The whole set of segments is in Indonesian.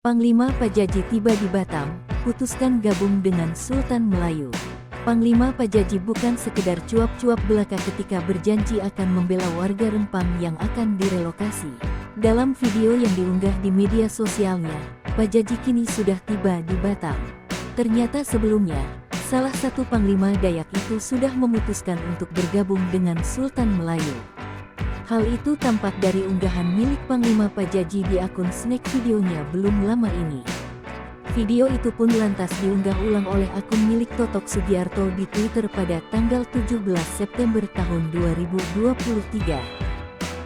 Panglima Pajaji tiba di Batam, putuskan gabung dengan Sultan Melayu. Panglima Pajaji bukan sekedar cuap-cuap belaka ketika berjanji akan membela warga Rempang yang akan direlokasi. Dalam video yang diunggah di media sosialnya, Pajaji kini sudah tiba di Batam. Ternyata sebelumnya, salah satu Panglima Dayak itu sudah memutuskan untuk bergabung dengan Sultan Melayu. Hal itu tampak dari unggahan milik Panglima Pajaji di akun snack videonya belum lama ini. Video itu pun lantas diunggah ulang oleh akun milik Totok Sugiarto di Twitter pada tanggal 17 September tahun 2023.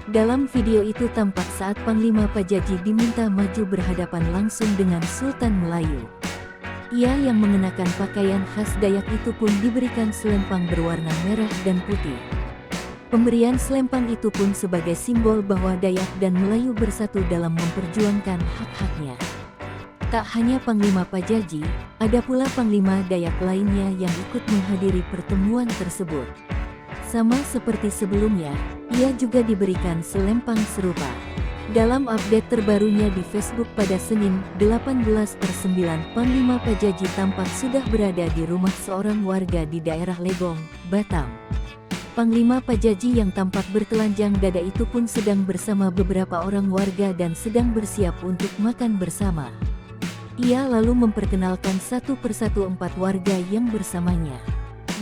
Dalam video itu tampak saat Panglima Pajaji diminta maju berhadapan langsung dengan Sultan Melayu. Ia yang mengenakan pakaian khas Dayak itu pun diberikan selempang berwarna merah dan putih. Pemberian selempang itu pun sebagai simbol bahwa Dayak dan Melayu bersatu dalam memperjuangkan hak-haknya. Tak hanya Panglima Pajaji, ada pula Panglima Dayak lainnya yang ikut menghadiri pertemuan tersebut. Sama seperti sebelumnya, ia juga diberikan selempang serupa. Dalam update terbarunya di Facebook pada Senin, 18/9, Panglima Pajaji tampak sudah berada di rumah seorang warga di daerah Legong, Batam. Panglima Pajaji yang tampak bertelanjang dada itu pun sedang bersama beberapa orang warga dan sedang bersiap untuk makan bersama. Ia lalu memperkenalkan satu persatu 4 warga yang bersamanya.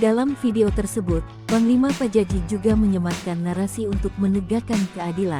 Dalam video tersebut, Panglima Pajaji juga menyematkan narasi untuk menegakkan keadilan.